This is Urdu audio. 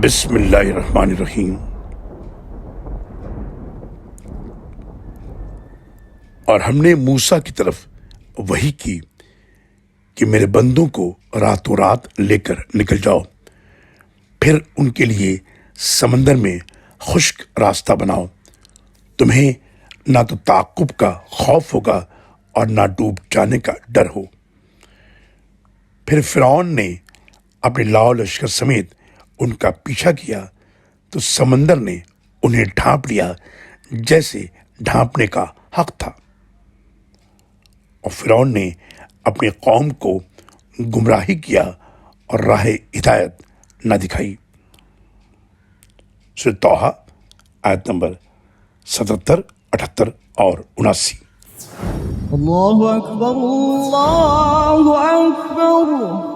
بسم اللہ الرحمن الرحیم۔ اور ہم نے موسیٰ کی طرف وحی کی کہ میرے بندوں کو راتوں رات لے کر نکل جاؤ، پھر ان کے لیے سمندر میں خشک راستہ بناؤ، تمہیں نہ تو تعقب کا خوف ہوگا اور نہ ڈوب جانے کا ڈر ہو۔ پھر فرعون نے اپنے لاؤ لشکر سمیت ان کا پیچھا کیا تو سمندر نے انہیں ڈھانپ لیا جیسے ڈھانپنے کا حق تھا، اور فرعون نے اپنی قوم کو گمراہی کیا اور راہ ہدایت نہ دکھائی۔ سورۃ طٰہٰ آیت نمبر 77، 78 اور 79۔ اللہ اکبر اللہ اکبر۔